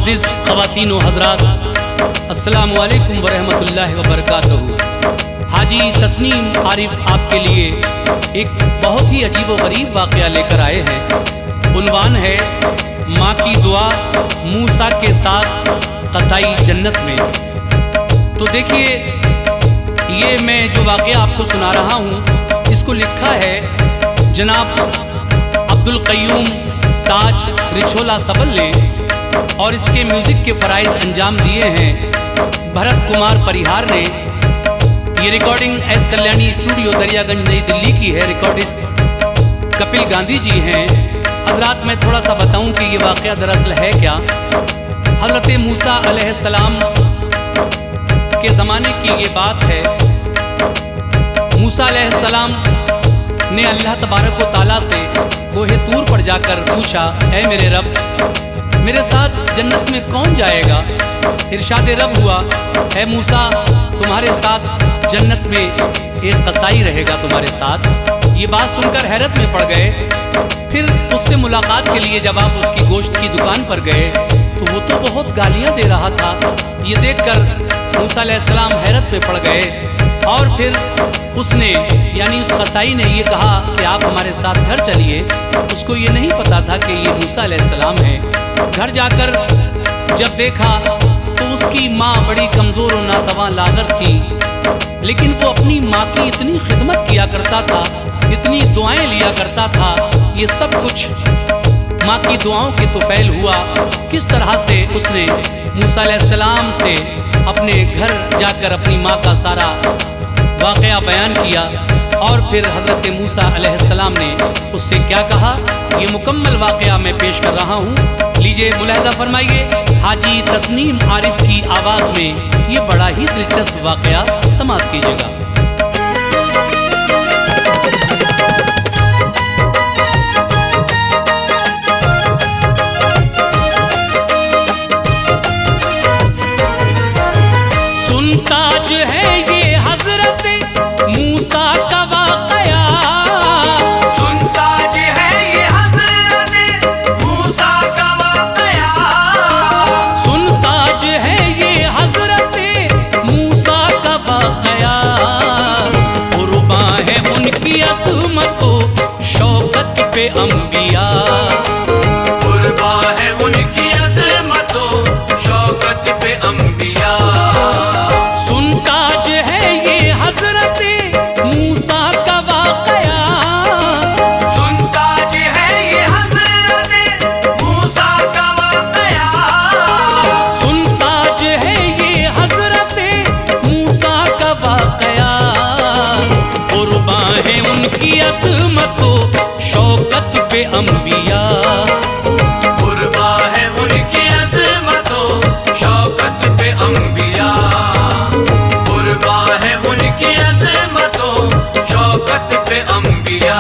मुअज़्ज़िज़ ख़वातीन व हज़रात, अस्सलामु अलैकुम व रहमतुल्लाहि व बरकातहू। हाजी तस्नीम आरिफ आपके लिए एक बहुत ही अजीब व गरीब वाक़या लेकर आए हैं। उन्वान है माँ की दुआ मूसा के साथ कसाई जन्नत में। तो देखिए, ये मैं जो वाक़या आपको सुना रहा हूँ, इसको लिखा है जनाब अब्दुल क़य्यूम ताज रिछोला सबल ने, और इसके म्यूज़िक के फ़राइज़ अंजाम दिए हैं भरत कुमार परिहार ने। ये recording S Kalyani studio Daryaganj नई दिल्ली की है। रिकॉर्डिस्ट कपिल गांधी जी हैं। हज़रात, मैं थोड़ा सा बताऊं कि ये वाक़या दरअसल है क्या। हज़रत मूसा अलैहिस्सलाम के ज़माने की ये बात है। मूसा अलैहिस्सलाम ने अल्लाह तबारक व तआला से कोहे तूर पर जाकर पूछा, ऐ मेरे रब, मेरे साथ जन्नत में कौन जाएगा? इरशाद रब हुआ, ऐ मूसा, तुम्हारे साथ जन्नत में एक कसाई रहेगा तुम्हारे साथ। ये बात सुनकर हैरत में पड़ गए। फिर उससे मुलाकात के लिए जब आप उसकी गोश्त की दुकान पर गए तो वो तो बहुत गालियाँ दे रहा था। ये देखकर मूसा अलैहिस्सलाम हैरत में पड़ गए, और फिर उसने यानी उस कसाई ने ये कहा कि आप हमारे साथ घर चलिए। उसको ये नहीं पता था कि ये मूसा अलैहिस्सलाम है। घर जाकर जब देखा तो उसकी माँ बड़ी कमज़ोर और नातवां लागर थी, लेकिन वो अपनी माँ की इतनी खिदमत किया करता था, इतनी दुआएं लिया करता था। ये सब कुछ माँ की दुआओं के तोफ़ैल हुआ। किस तरह से उसने मूसा अलैहिस्सलाम से अपने घर जाकर अपनी माँ का सारा वाक़या बयान किया, और फिर हज़रत मूसा अलैहिस्सलाम ने उससे क्या कहा, ये मुकम्मल वाक़या मैं पेश कर रहा हूँ। लीजिए मुलाहिज़ा फरमाइए हाजी तस्नीम आरिफ की आवाज़ में। ये बड़ा ही दिलचस्प वाक़या समाप्त कीजिएगा। सुनताज है ये हज़रत मूसा का वाक़या, सुनताज है ये हज़रत मूसा का वाक़या, सुनताज है ये हज़रत मूसा का वाक़या। कुर्बा है उनकी अज़मत व शौकत पे अंबिया, कुर्बा है उनकी अज़मत व शौकत पे अंबिया। सुनताज है ये हज़रत मूसा का वाक़या, सुनताज है ये हज़रत मूसा का वाक़या, सुनताज है ये हज़रत मूसा का वाक़या। कुर्बा है उनकी अज़मत व शौकत पे अंबिया, कुर्बा है उनकी अज़मत व शौकत पे अंबिया, कुर्बा है उनकी अज़मत व शौकत पे अंबिया।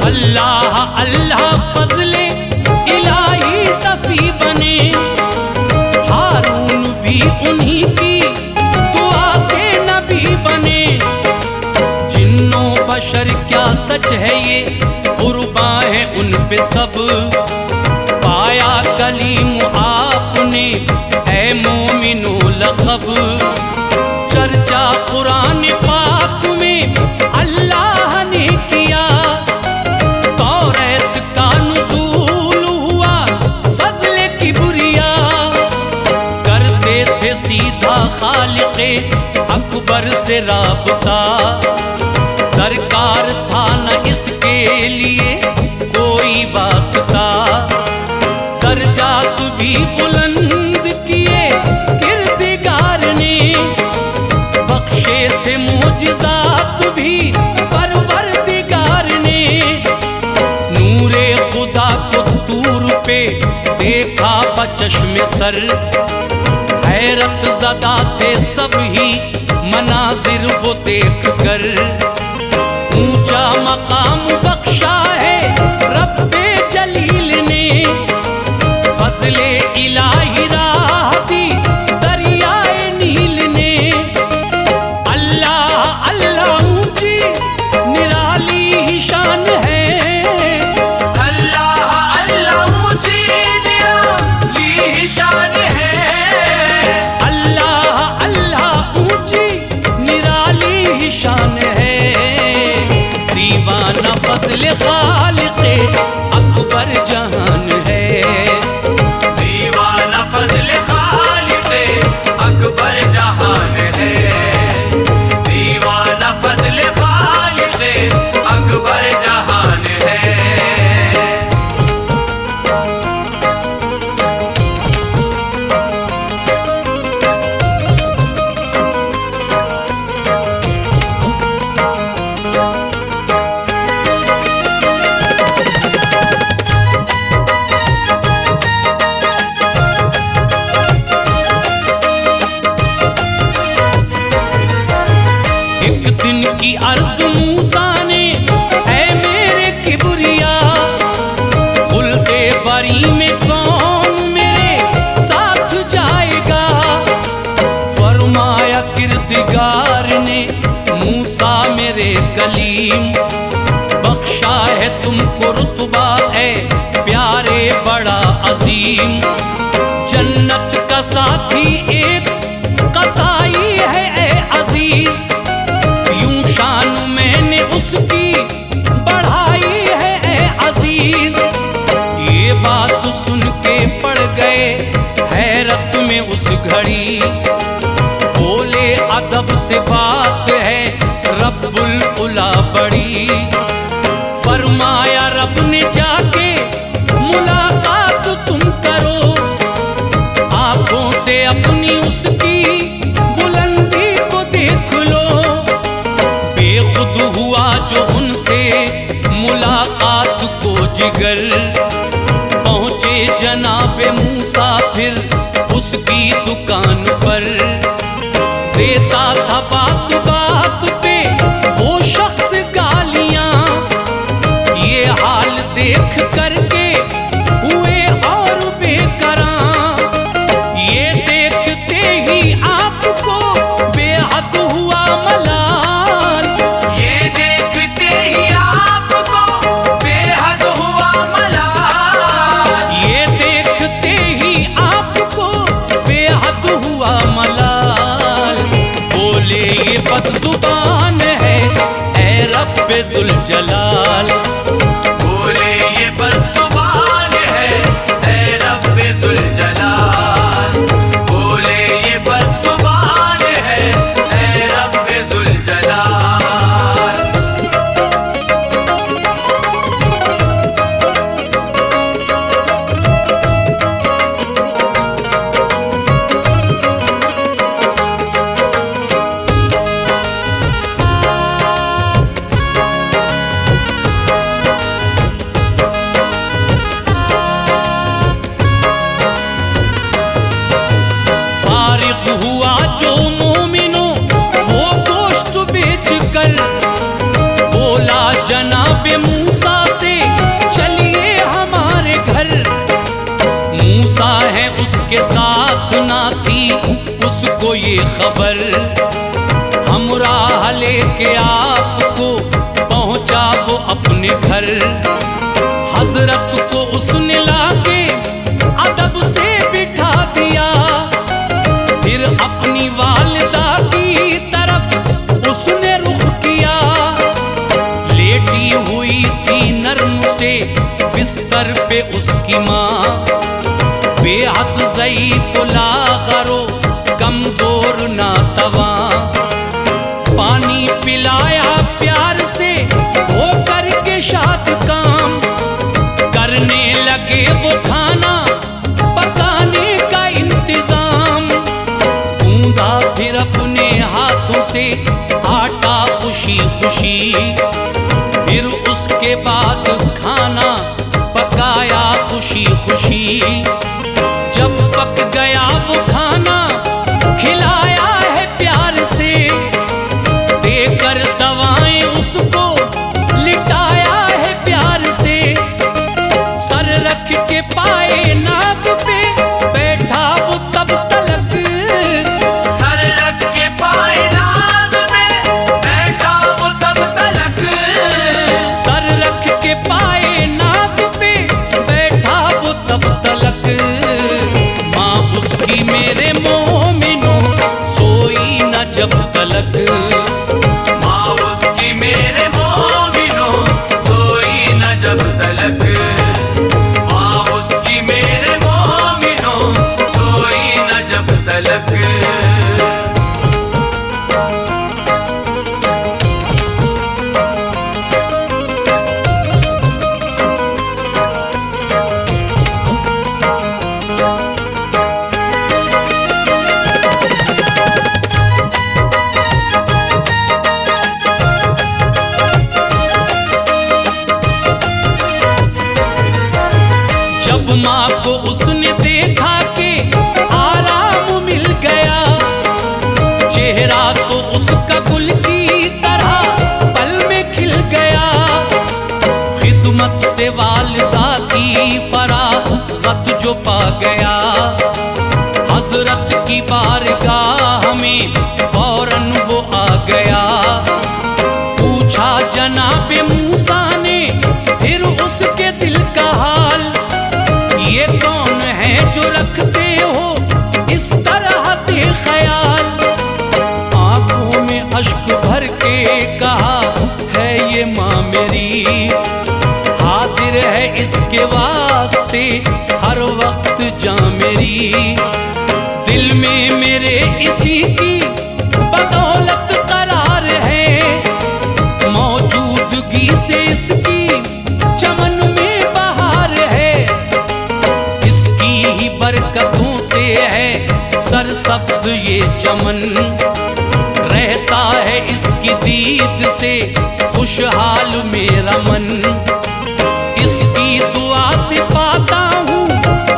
अल्लाह अल्लाह फज़ले इलाही सफ़ी बने, हारून भी उन्हीं की दुआ से नबी बने। जिन्नो बशर क्या सच है ये, कुर्बा है उन पे सब। पाया कलीम आपने है मोमिनो लक़ब, चर्चा कुरान पाक में अल्लाह ने किया। तौरात का नुज़ूल हुआ फ़ज़्ल किबरिया, करते थे सीधा खालिक़े अकबर से राबता। दरकार था न इसके लिए कोई वास्ता, दर्जात भी बुलंद किए किरदिगार ने। बख्शे थे मोजिज़ात भी परवरदिगार ने। नूरे खुदा को तूर पे देखा बचश्मे सर, हैरत ज़दा थे सभी मनाजिर वो देख कर। ऊंचा मकाम बख्शा है रब्बे जलील ने, फज़ले इलाही राह दी दरियाए नील ने। अल्लाह अल्लाह ऊंची निराली ही शान है, अल्लाह अल्लाह ऊंची निराली ही शान है। अल्लाह अल्लाह ऊंची निराली ही शान है। दीवाना फज़ल खालिक़े अकबर जहान है, दीवाना फज़ल खालिक़े अकबर जहान है, दीवाना फज़ल खालिक़े अकबर जहान है। एक दिन की अर्ज़ मूसा ने, है मेरे किबरिया, खुल्क़े बरी में कौन मेरे साथ जाएगा। फरमाया किरदगार ने, मूसा मेरे कलीम, बख्शा है तुमको रुतबा है प्यारे बड़ा अजीम। जन्नत का साथी एक कसाई है ए अजीज, शान मैंने उसकी बढ़ाई है ए अजीज। ये बात सुन के पड़ गए हैरत में उस घड़ी, बोले अदब से बात है रब्बुल उला बड़ी। फरमाया रब ने जाके मुलाकात तुम करो, आंखों से अपनी उसकी बुलंदी को देख लो। बेखुद हुआ जो उनसे मुलाकात को जिगर, पहुंचे जनाबे मूसा फिर उसकी दुकान पर। देता था बात बात पे वो शख्स गालियां, ये हाल देख करके हुए और बेकरां। ये देखते ही आपको बेहद हुआ मलाल, ये देखते ही आपको बेहद हुआ मलाल, ये देखते ही आपको बेहद हुआ मलाल। बोले ये बदजुबान है ऐ रब्बे जुल जलाल, बोले ये बदजुबान है ऐ रब्बे जुल जलाल, बोले ये बदजुबान है ऐ रब्बे जुल जलाल। फारिग हुआ जो मोमिनो वो गोश्त बेच कर, बोला जनाबे मूसा से चलिए हमारे घर। मूसा है उसके साथ ना थी उसको ये खबर, हमराह लेके आपको पहुंचा वो अपने घर। हजरत को उसने लाके अदब से बिठा दिया, फिर अपनी वालिदा की तरफ उसने रुख किया। लेटी हुई थी नर्म से बिस्तर पे उसकी माँ, बेहद ज़ईफ़ लाग़रो कमज़ोर नातवा। पानी पिलाया प्यार से वो करके शाद काम, करने लगे वो खाना पकाने का इंतजाम। गूंदा फिर अपने हाथों से आटा खुशी खुशी, फिर उसके बाद खाना पकाया खुशी खुशी। जब पक गया वो खाना खिला को उसने देखा कि आराम मिल गया, चेहरा तो उसका गुल की तरह पल में खिल गया। खिदमत से वालिदा की फरागत जो पा गया, हजरत की बारगाह में फौरन वो आ गया। पूछा जनाबे मूसा ने फिर उसके दिल का हाल, ये कौन है जो रखते हो इस तरह से ख्याल। आंखों में अश्क भर के कहा है ये माँ मेरी, हाजिर है इसके वास्ते हर वक्त जान मेरी। दिल में मेरे इसी की बदौलत करार है, मौजूदगी से इसकी चमन में बहार है। इसकी ही बरकतों से है सरसब्ज ये चमन, रहता है इसकी दीद से खुशहाल मेरा मन। इसकी दुआ से पाता हूँ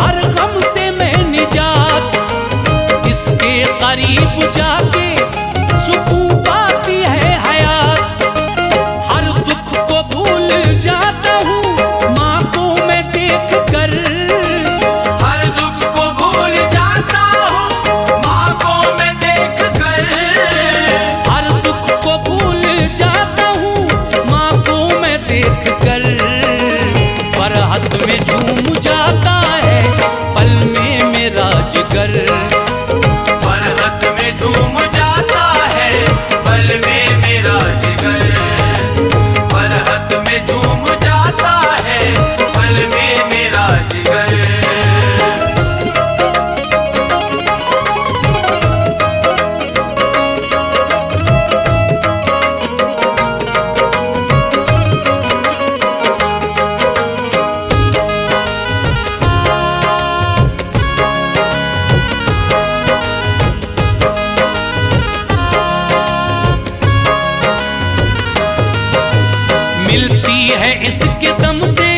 हर गम से मैं निजात, इसके करीब जाके सुकून पाती है हयात। हर दुख को भूल जाता हूँ माँ को मैं देख कर, हर दुख को भूल जाता हूँ माँ को मैं देख कर। हर दुख को भूल जाता हूँ माँ को मैं देख कर। फरहत में झूम जाता है पल में मेरा जिगर, फरहत में झूम जाता है पल में मेरा जिगर। फरहत में झूम जाता है पल में मेरा जिगर। मिलती है इसके दम से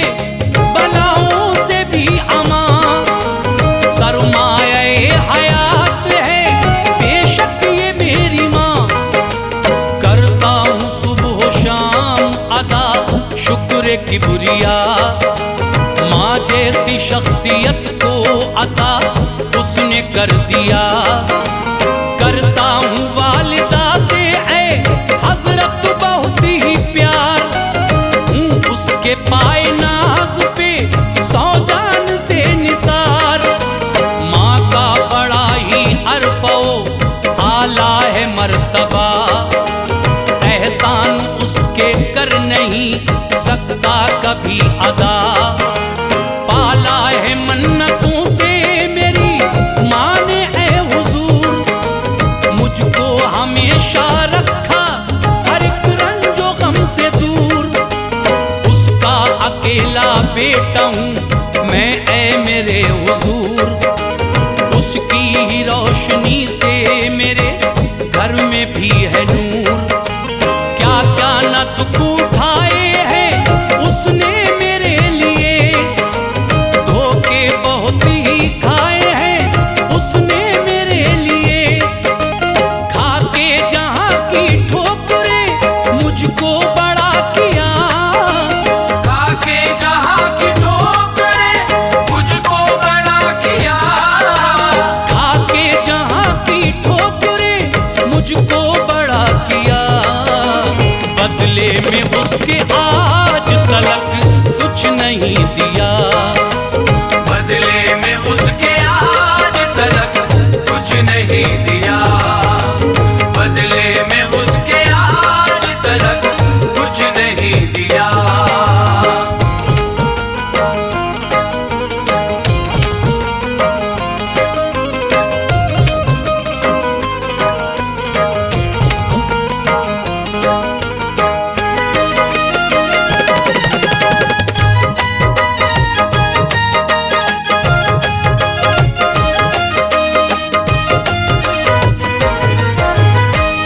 बलाओं से भी अमान। सरमाए हयात है बेशक ये मेरी माँ, करता हूँ सुबह शाम अदा शुक्र किबरिया। माँ जैसी शख्सियत को अता उसने कर दिया, करता हूँ वालिदा से ऐ हजरत बहुत ही प्यार। उसके पाए नाज पे सौ जान से निसार, माँ का बड़ा ही अरफो आला है मर्तबा। एहसान उसके कर नहीं सकता कभी अदा, पाला है मन्नतों से मेरी माँ ने ऐ हुजूर। मुझको हमेशा रखा हर एक रंजो गम से दूर, उसका अकेला बेटा हूँ मैं ऐ मेरे हुजूर। उसकी ही रोशनी से मेरे घर में भी है नूर। क्या क्या न दुख उठाए हैं उसने मेरे लिए, धोखे बहुत ही खाए हैं उसने मेरे लिए। खाके जहाँ की ठोकरें मुझको बड़ा किया, खाके जहाँ की ठोकरें मुझको बड़ा किया। खाके जहाँ की ठोकरें मुझको बड़ा किया। बदले में उसके आज तलक कुछ नहीं दिया, बदले में उसके आज तलक कुछ नहीं दिया। बदले में उसके आज तलक कुछ नहीं दिया।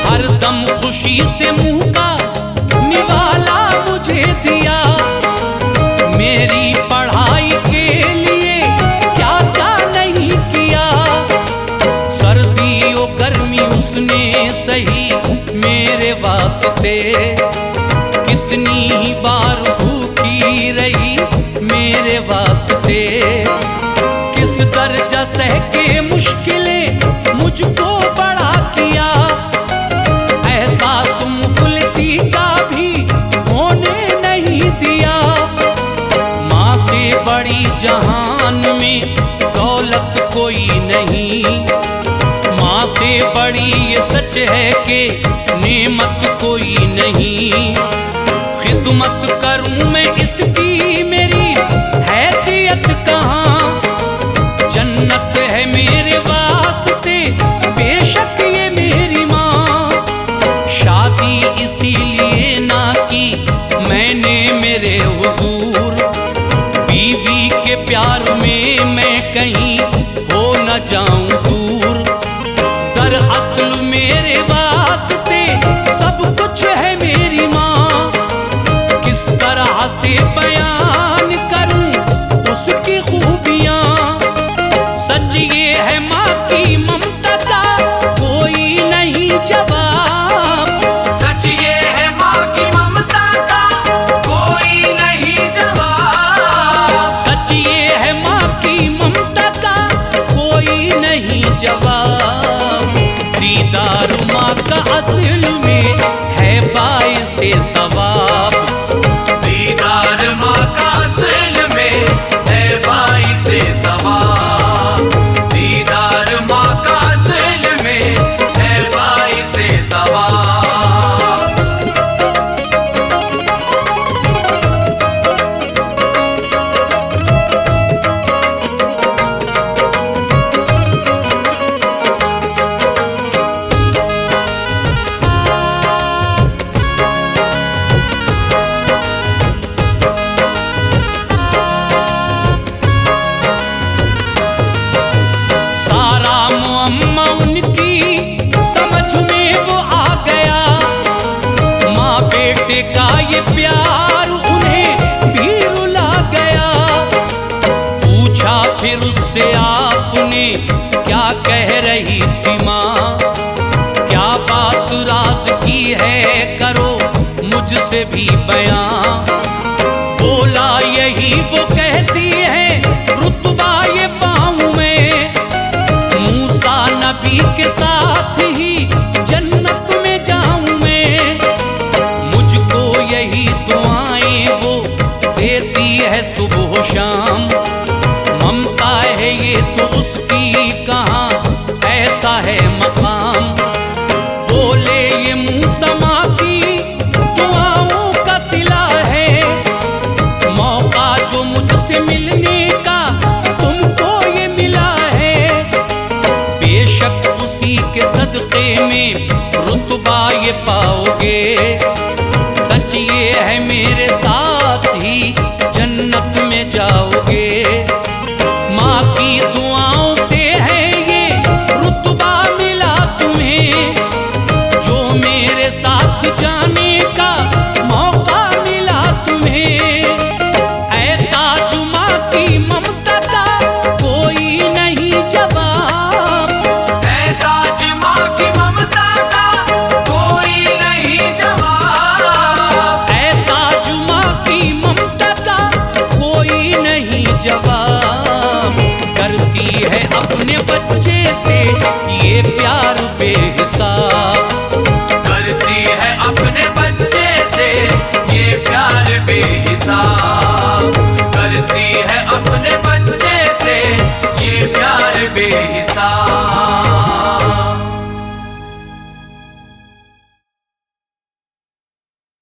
हरदम खुशी से मुंह का निवाला मुझे दिया। मेरी पढ़ाई के लिए वास्ते, कितनी ही बार भूखी रही मेरे वास्ते। किस दर्जा सह के मुश्किलें मुझको बड़ा किया, एहसास मुफलिसी का भी होने नहीं दिया। माँ से बड़ी जहान में दौलत कोई नहीं, माँ से बड़ी ये सच है कि नेमत कोई नहीं। खिदमत करूं मैं इसकी मेरी हैसियत कहाँ, जन्नत है मेरे वास्ते बेशक ये मेरी माँ। शादी इसीलिए ना की मैंने मेरे हुजूर, बीवी के प्यार में मैं कहीं हो न जाऊं दूर। दरअसल मेरे वास्ते सब कुछ है मेरी माँ, किस तरह से बयान करूं उसकी खूबियाँ। सच ये है माँ की ममता का कोई नहीं जवाब, सच ये है माँ की ममता का कोई नहीं जवाब, सच ये है माँ की ममता का कोई नहीं जवाब। दीदार माँ का असल में है बाइसे सवाब, दीदार माँ का असल में है बाइसे सवाब, दीदार माँ का असल में है बाइसे सवाब। सारा मुअम्मा उनकी समझ में वो आ गया। माँ बेटे का ये प्यार उन्हें भी रुला गया। पूछा फिर उससे आपने क्या कह रही थी माँ, क्या बात राज की है करो मुझसे भी बयां। बोला यही वो कहती है रुतबा ये पाऊं मैं, मूसा नबी के साथ ही जन्नत में जाऊं मैं। मुझको यही दुआएं वो देती है सुबह शाम, ममता है ये तो उसकी कहाँ ऐसा है मकाम। बोले ये मूसा माँ की दुआओं का सिला है, मौका जो मुझसे मिलने का तुमको ये मिला है। बेशक उसी के सदक़े में रुतबा ये पाओगे, सच ये है मेरे साथ ही जन्नत में जाओगे। माँ की दुआओं से है ये रुतबा मिला तुम्हें, जो मेरे साथ जाने का मौका मिला तुम्हें। ऐ ताज माँ की ममता का कोई नहीं जवाब, है ताज माँ की ममता का कोई नहीं जवाब, ऐ ताज माँ की ममता का कोई नहीं जवाब। करती है अपने बच्चे से ये प्यार बेहिसाब,